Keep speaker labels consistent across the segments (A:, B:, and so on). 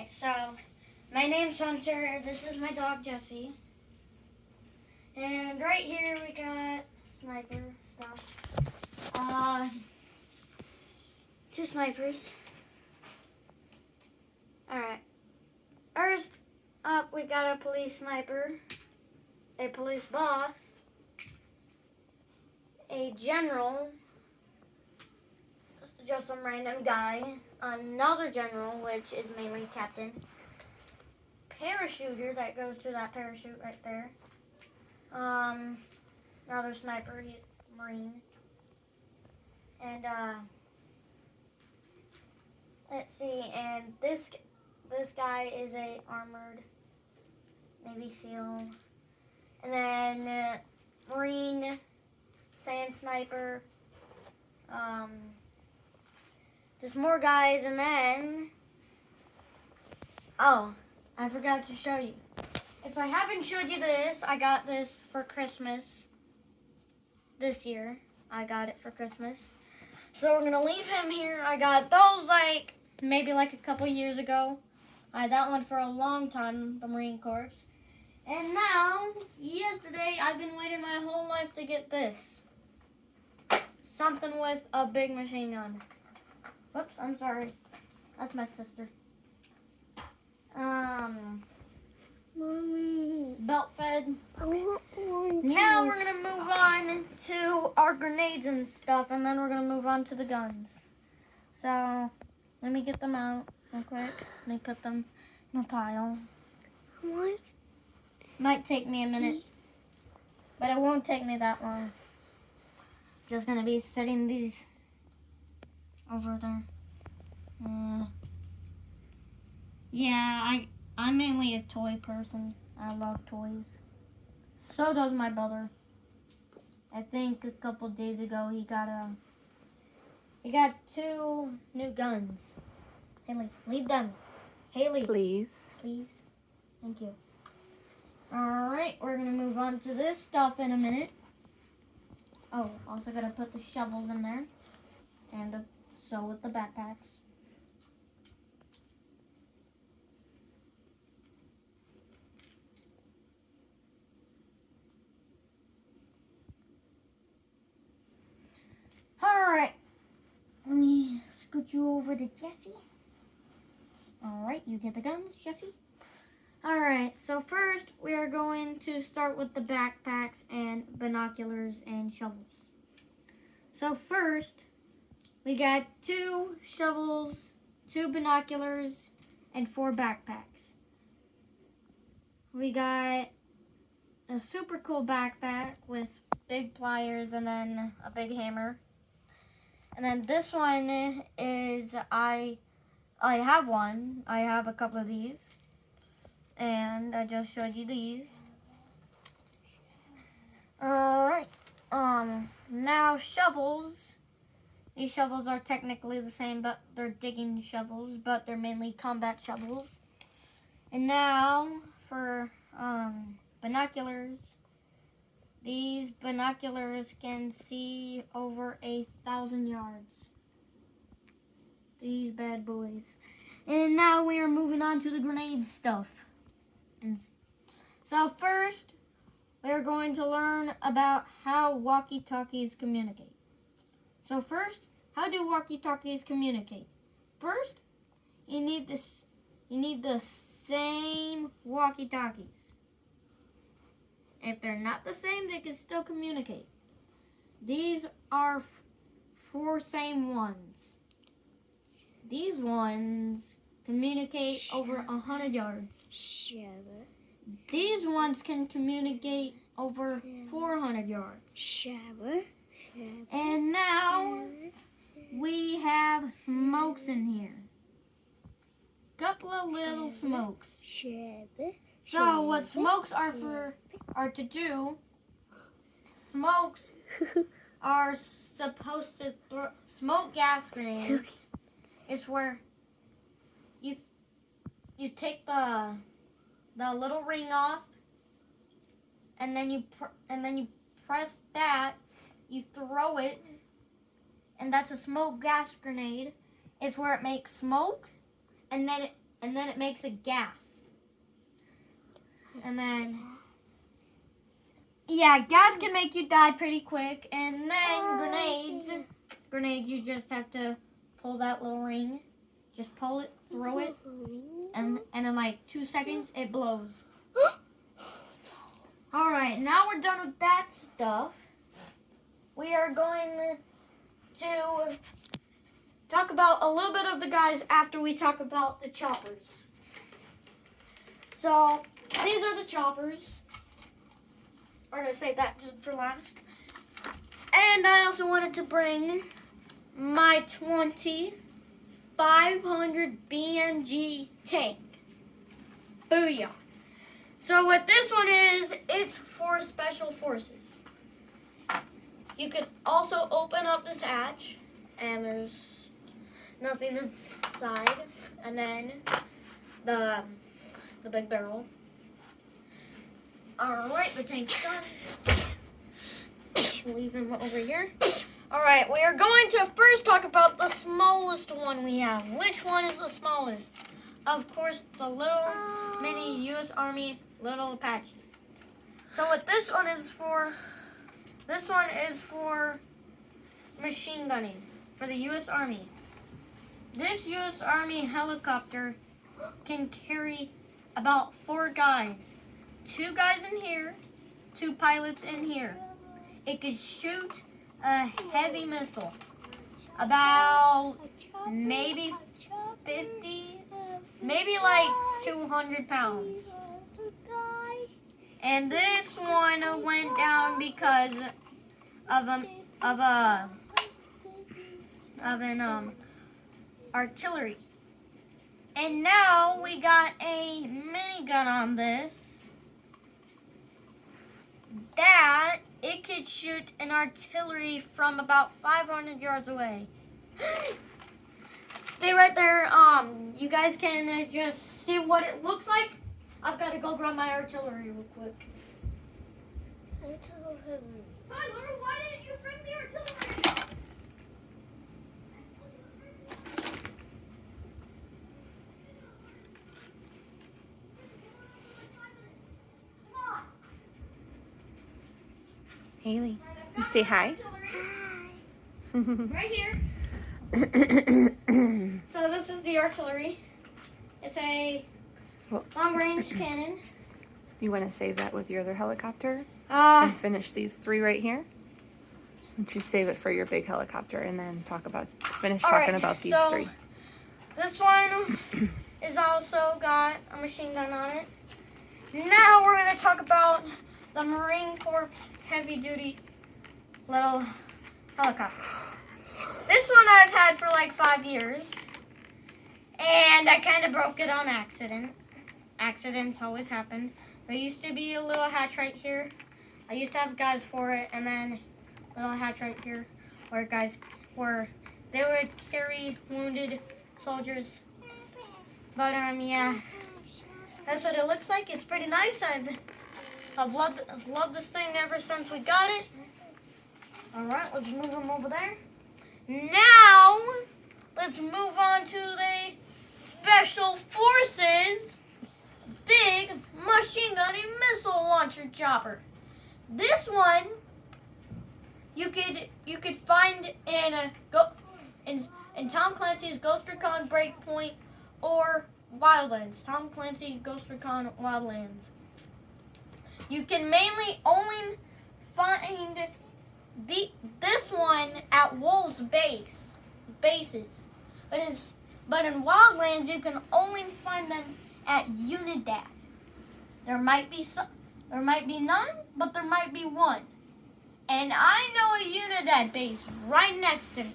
A: Alright, so my name's Hunter. This is my dog Jessie. And right here we got sniper stuff. Two snipers. Alright. First up we got a police sniper, a police boss, a general, just some random guy, another general, which is mainly captain, parachuter that goes to that parachute right there, another sniper, he's Marine, and let's see, and this guy is a armored Navy SEAL, and then Marine, sand sniper, there's more guys, and then, oh, I forgot to show you. If I haven't showed you this, I got this for Christmas this year. I got it for Christmas. So we're going to leave him here. I got those maybe a couple years ago. I had that one for a long time, the Marine Corps. And now, yesterday, I've been waiting my whole life to get this. Something with a big machine gun. Whoops, I'm sorry. That's my sister.
B: Mommy.
A: Belt fed.
B: I want orange
A: Now we're
B: juice.
A: going to move on to our grenades and stuff, and then we're going to move on to the guns. So, let me get them out real quick. Let me put them in a pile.
B: What?
A: Might take me a minute, but it won't take me that long. Just going to be setting these over there. Yeah, I'm mainly a toy person. I love toys. So does my brother. I think a couple days ago he got two new guns. Haley, leave them. Haley,
B: Please.
A: please. Thank you. Alright, we're gonna move on to this stuff in a minute. Oh, also gotta put the shovels in there. And so with the backpacks. Alright. Let me scoot you over to Jessie. Alright, you get the guns, Jessie. Alright, so first we are going to start with the backpacks and binoculars and shovels. So first, we got 2 shovels, 2 binoculars, and 4 backpacks. We got a super cool backpack with big pliers and then a big hammer. And then this one is, I have one. I have a couple of these. And I just showed you these. Alright. Now shovels. These shovels are technically the same, but they're digging shovels, but they're mainly combat shovels. And now for binoculars. These binoculars can see over 1,000 yards. These bad boys. And now we are moving on to the grenade stuff. So first, we are going to learn about how walkie-talkies communicate. So first, how do walkie-talkies communicate? First, you need the same walkie-talkies. If they're not the same, they can still communicate. These are 4 same ones. These ones communicate over 100 yards.
B: Shabba.
A: These ones can communicate over 400 yards.
B: Shabba.
A: And now we have smokes in here. Couple of little smokes.
B: Shabba.
A: So what smokes are to do, smokes are supposed to throw, smoke gas grenades is where you take the little ring off, and then you press that, you throw it, and that's a smoke gas grenade. It's where it makes smoke, and and then it makes a gas. And then, yeah, gas can make you die pretty quick. And then grenades, you just have to pull that little ring. Just pull it, throw it, and in like 2 seconds, it blows. All right, now we're done with that stuff. We are going to talk about a little bit of the guys after we talk about the choppers. So, these are the choppers. We're going to save that for last. And I also wanted to bring my 2500 BMG tank. Booyah. So what this one is, it's for special forces. You can also open up this hatch, and there's nothing inside. And then the big barrel. Alright, the tank's done. Leave him over here. Alright, we are going to first talk about the smallest one we have. Which one is the smallest? Of course, the little mini U.S. Army little Apache. So what this one is for machine gunning for the U.S. Army. This U.S. Army helicopter can carry about 4 guys. 2 guys in here, 2 pilots in here. It could shoot a heavy missile, about maybe 50, maybe like 200 pounds. And this one went down because of an artillery. And now we got a minigun on this that it could shoot an artillery from about 500 yards away. Stay right there. You guys can just see what it looks like. I've got to go grab my artillery real quick. Tyler, why didn't you bring the artillery?
C: Haley, you say hi.
A: Right here. So this is the artillery. It's a long-range cannon.
C: Do you want to save that with your other helicopter
A: Uh,
C: and finish these 3 right here? Why don't you save it for your big helicopter and then finish talking about these 3?
A: This one is also got a machine gun on it. Now we're going to talk about the Marine Corps heavy-duty little helicopter. This one I've had for like 5 years, and I kind of broke it on accident. Accidents always happen. There used to be a little hatch right here. I used to have guys for it, and then a little hatch right here where they would carry wounded soldiers. But yeah, that's what it looks like. It's pretty nice. I've loved this thing ever since we got it. All right, let's move them over there. Now, let's move on to the Special Forces big machine gunning missile launcher chopper. This one you could find in Tom Clancy's Ghost Recon Breakpoint or Wildlands. Tom Clancy Ghost Recon Wildlands. You can mainly only find this one at Wolves bases, but in Wildlands you can only find them at Unidad. There might be none, but there might be one. And I know a Unidad base right next to me.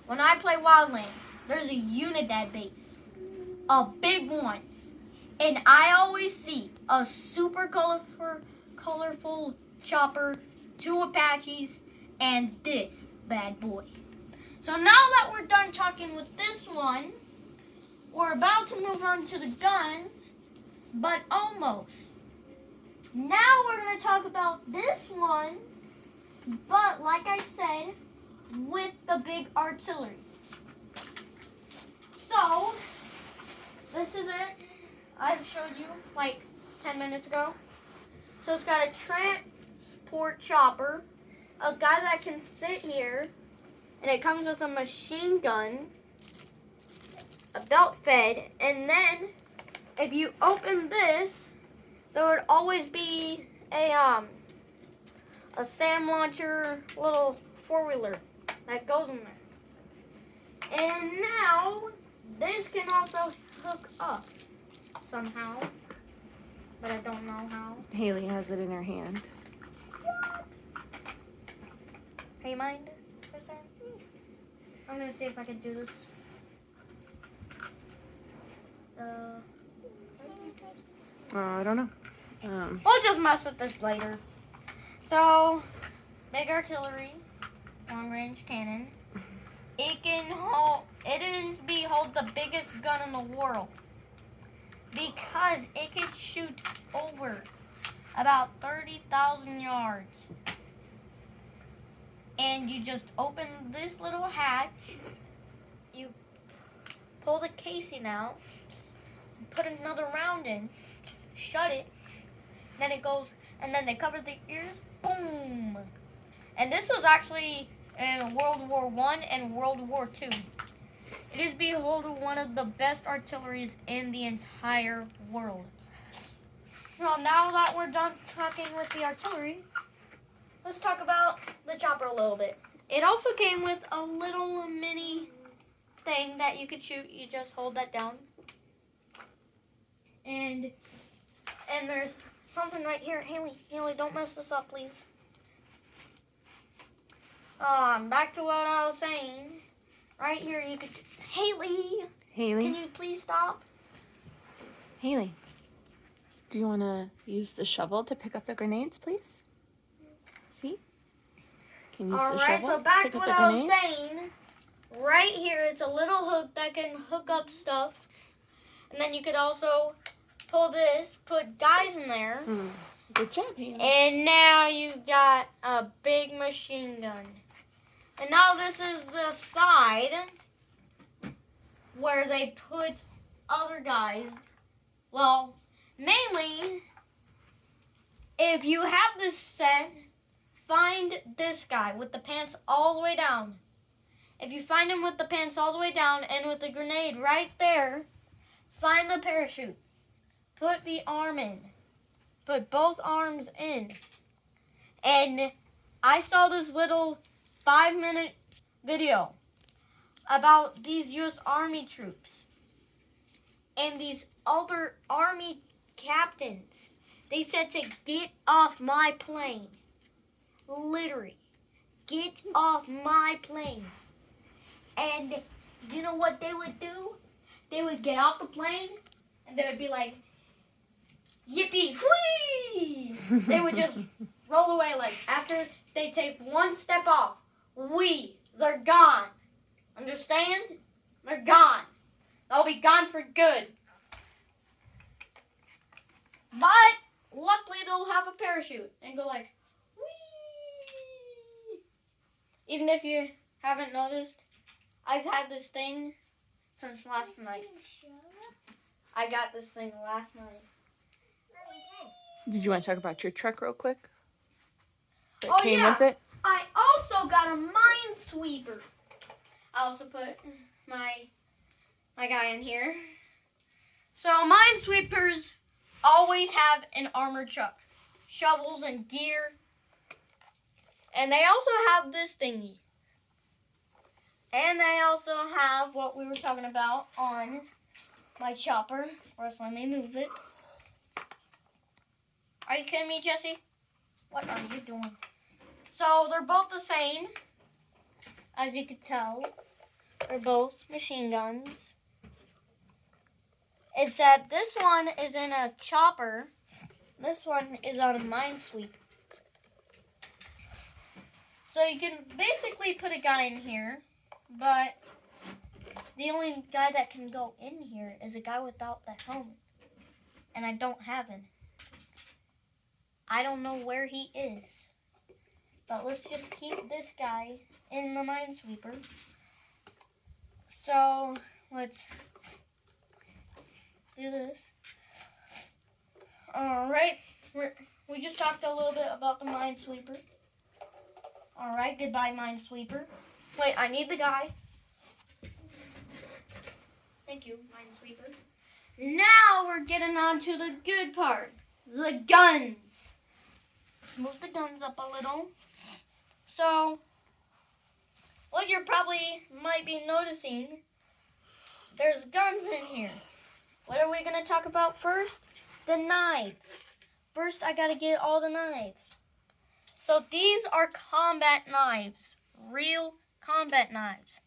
A: When I play Wildlands, there's a Unidad base, a big one, and I always see a super colorful chopper, 2 Apaches, and this bad boy. So now that we're done talking with this one, we're about to move on to the guns, but almost. Now we're going to talk about this one, but like I said, with the big artillery. So this is it. I showed you like 10 minutes ago. So it's got a transport chopper, a guy that can sit here, and it comes with a machine gun, a belt fed, and then if you open this, there would always be a SAM launcher little four-wheeler that goes in there. And now this can also hook up somehow, but I don't know how.
C: Haley has it in her hand.
A: Hey, mind for a second? I'm gonna see if I can do this.
C: I don't know.
A: We'll just mess with this later. So, big artillery, long-range cannon. It can hold the biggest gun in the world because it can shoot over about 30,000 yards. And you just open this little hatch, you pull the casing out, put another round in, shut it, then it goes, and then they cover the ears, boom. And this was actually in World War I and World War II. It is behold one of the best artilleries in the entire world. So now that we're done talking with the artillery, let's talk about the chopper a little bit. It also came with a little mini thing that you could shoot. You just hold that down. And there's something right here. Haley, don't mess this up, please. Back to what I was saying. Right here, you could... Haley, can you please stop?
C: Haley, do you want to use the shovel to pick up the grenades, please? See? Can you use the shovel
A: so back
C: pick
A: to
C: up
A: what
C: the
A: I was
C: grenades?
A: saying. Right here, it's a little hook that can hook up stuff. And then you could also pull this, put guys in there.
C: Good job, Haley.
A: And now you got a big machine gun. And now this is the side where they put other guys. Well, mainly, if you have this set, find this guy with the pants all the way down. If you find him with the pants all the way down and with the grenade right there, find the parachute. Put the arm in. Put both arms in. And I saw this little 5-minute video about these U.S. Army troops and these other Army captains. They said to get off my plane. Literally, get off my plane. And you know what they would do? They would get off the plane and they would be like, yippee, whee! They would just roll away like after they take one step off. They're gone. Understand? They're gone. They'll be gone for good. But luckily they'll have a parachute and go like, whee! Even if you haven't noticed, I've had this thing since last night. I got this thing last night.
C: Did you want to talk about your truck real quick? That
A: Oh,
C: came
A: yeah.
C: with it?
A: I also got a minesweeper. I also put my guy in here. So minesweepers always have an armored truck, shovels and gear. And they also have this thingy. And they also have what we were talking about on my chopper. First, let me move it. Are you kidding me, Jesse? What are you doing? So they're both the same, as you could tell. They're both machine guns. Except this one is in a chopper. This one is on a minesweeper. So you can basically put a guy in here, but the only guy that can go in here is a guy without the helmet. And I don't have him. I don't know where he is. But let's just keep this guy in the minesweeper. So let's do this. Alright, we just talked a little bit about the Minesweeper. Alright, goodbye Minesweeper. Wait, I need the guy. Thank you, Minesweeper. Now we're getting on to the good part. The guns. Let's move the guns up a little. So, what you're probably might be noticing, there's guns in here. What are we going to talk about first? The knives. First, I got to get all the knives. So, these are combat knives. Real combat knives.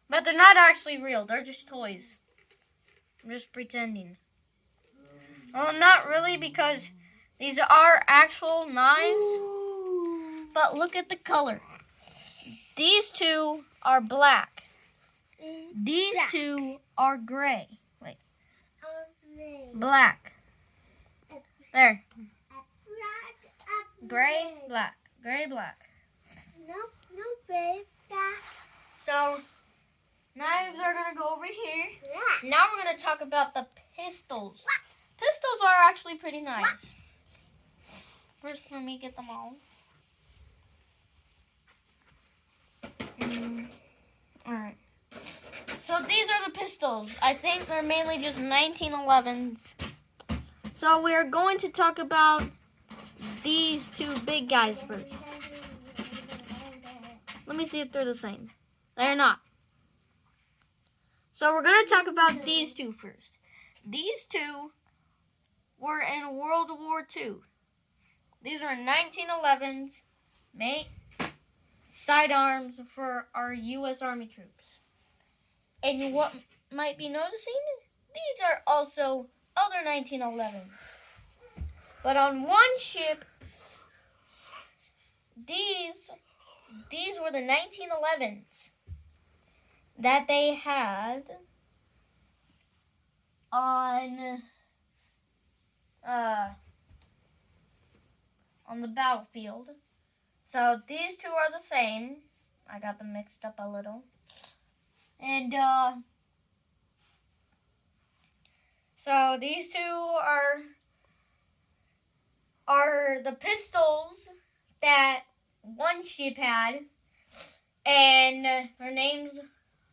A: But they're not actually real. They're just toys. I'm just pretending. Well, not really, because these are actual knives. But look at the color. These two are black. These two are gray. Wait. Black. There. Gray, black. Gray, black.
B: No, babe.
A: So, knives are going to go over here.
B: Yeah.
A: Now we're going to talk about the pistols. Pistols are actually pretty nice. First, let me get them all. Alright. So these are the pistols. I think they're mainly just 1911s. So we are going to talk about these two big guys first. Let me see if they're the same. They're not. So we're going to talk about these two first. These two were in World War II. These are 1911s, sidearms for our U.S. Army troops. And what might be noticing, these are also other 1911s. But on one ship, these were the 1911s that they had on the battlefield. So these two are the same. I got them mixed up a little. And so these two are the pistols that one ship had, and their names,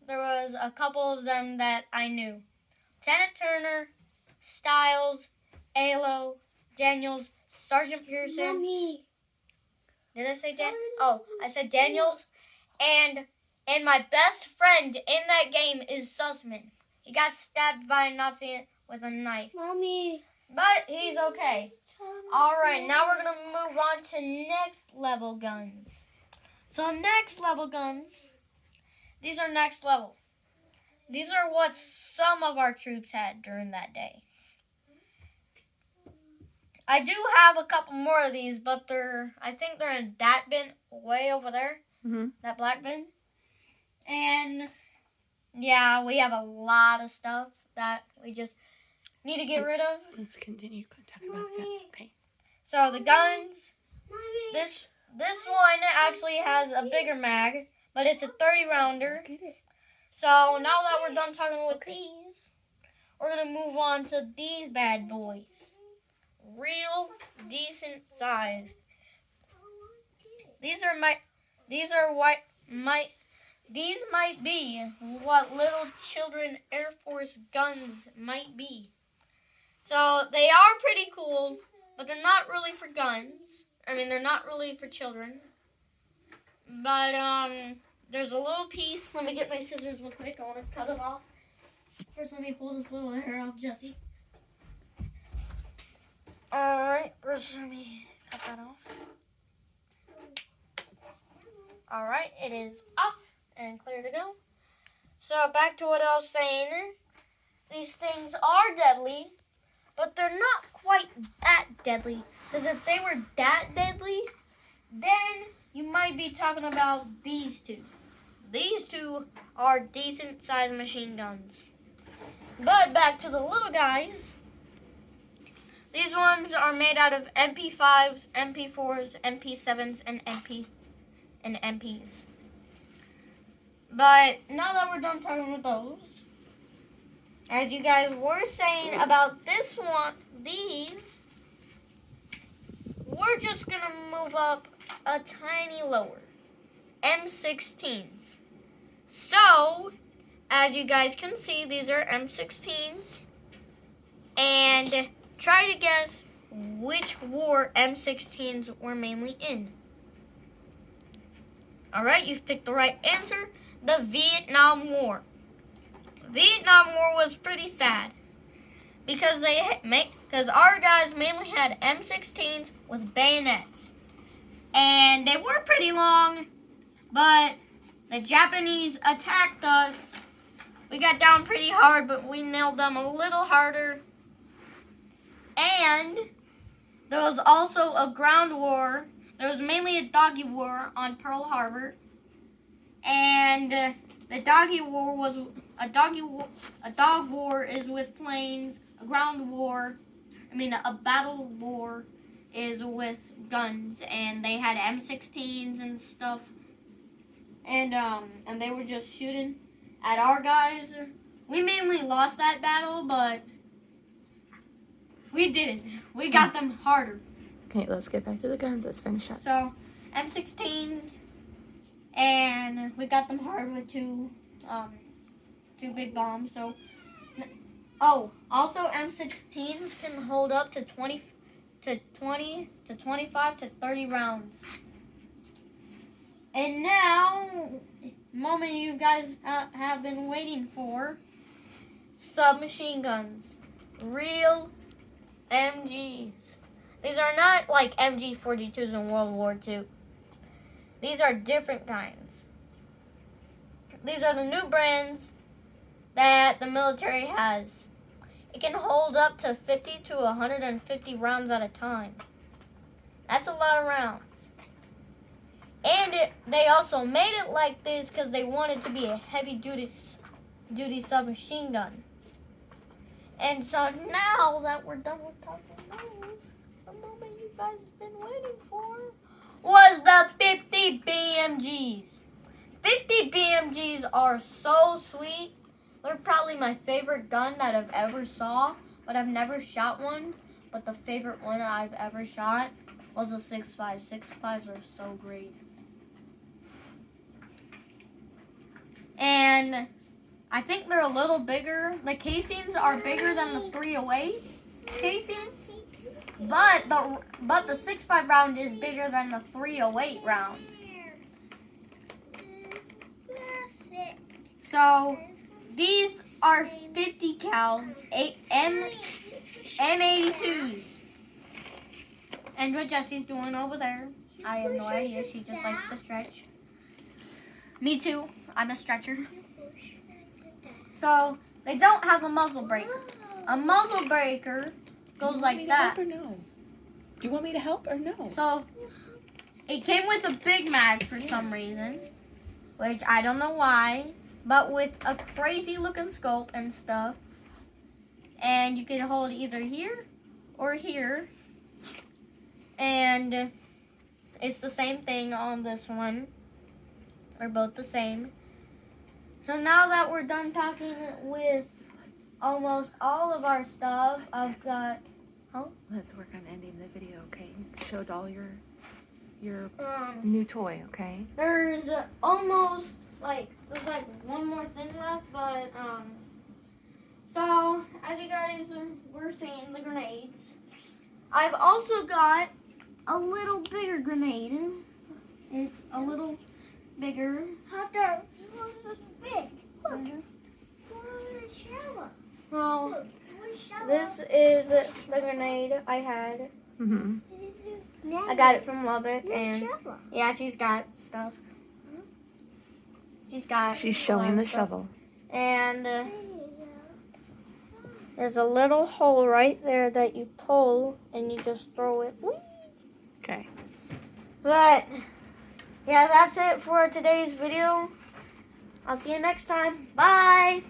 A: there was a couple of them that I knew. Lieutenant Turner, Stiles, Alo, Daniels, Sergeant Pearson.
B: Mommy.
A: Did I say Dan? Oh, I said Daniels. And my best friend in that game is Sussman. He got stabbed by a Nazi with a knife.
B: Mommy.
A: But he's okay. Alright, now we're going to move on to next level guns. So next level guns, these are next level. These are what some of our troops had during that day. I do have a couple more of these, but I think they're in that bin way over there.
C: Mm-hmm.
A: That black bin. And yeah, we have a lot of stuff that we just need to get rid of.
C: Let's continue talking about the guns. Okay.
A: So the guns,
B: Mommy.
A: this one actually has a bigger mag, but it's a 30 rounder.
B: Get it.
A: So now that we're done talking with these, we're going to move on to these bad boys. Real decent sized. These might be what little children Air Force guns might be. So they are pretty cool, but they're not really for guns. I mean, they're not really for children. But there's a little piece. Let me get my scissors real quick. I want to cut it off. First, let me pull this little hair off Jesse. Alright, first let me cut that off. Alright, it is off and clear to go. So back to what I was saying. These things are deadly, but they're not quite that deadly. Because if they were that deadly, then you might be talking about these two. These two are decent sized machine guns. But back to the little guys. These ones are made out of MP5s, MP4s, MP7s, and MPs. But now that we're done talking with those, as you guys were saying about this one, these, we're just going to move up a tiny lower. M16s. So, as you guys can see, these are M16s. And try to guess which war M16s were mainly in. Alright, you've picked the right answer. The Vietnam War. Vietnam War was pretty sad. Because our guys mainly had M16s with bayonets. And they were pretty long, but the Japanese attacked us. We got down pretty hard, but we nailed them a little harder. And there was also a ground war. There was mainly a doggy war on Pearl Harbor. And the doggy war was a dog war is with planes. A battle war is with guns, and they had M16s and stuff. And they were just shooting at our guys. We mainly lost that battle, but we did it. We got them harder.
C: Okay, let's get back to the guns. Let's finish up.
A: So, M16s, and we got them hard with two big bombs. So, also M16s can hold up to 20 to 25 to 30 rounds. And now, moment you guys have been waiting for, submachine guns, real MGs. These are not like MG42s in World War II. These are different kinds. These are the new brands that the military has. It can hold up to 50 to 150 rounds at a time. That's a lot of rounds. And they also made it like this because they wanted to be a heavy-duty submachine gun. And so now that we're done with talking those, the moment you guys have been waiting for was the 50 BMGs. 50 BMGs are so sweet. They're probably my favorite gun that I've ever saw, but I've never shot one. But the favorite one I've ever shot was a 6.5. 6.5s are so great. And I think they're a little bigger. The casings are bigger than the 308 casings, but the 6.5 round is bigger than the 308 round. So these are 50 cals, M82s. And what Jessie's doing over there, I have no idea. She just likes to stretch. Me too. I'm a stretcher. So they don't have a muzzle breaker. A muzzle breaker goes like that.
C: Do you want me to help or no?
A: So it came with a big mag for some reason, which I don't know why, but with a crazy looking scope and stuff. And you can hold either here or here. And it's the same thing on this one. They're both the same. So now that we're done talking with almost all of our stuff, I've got...
C: Let's work on ending the video, okay? Showed all your new toy, okay?
A: There's almost there's one more thing left, but so as you guys were seeing, the grenades. I've also got a little bigger grenade. It's a little bigger.
B: Hunter, this is big. Look.
A: So this is the grenade I had.
C: Mm-hmm.
A: I got it from Lubbock, and yeah, she's got stuff. She's
C: showing the shovel.
A: And there's a little hole right there that you pull, and you just throw it. Whee!
C: Okay.
A: But yeah, that's it for today's video. I'll see you next time. Bye.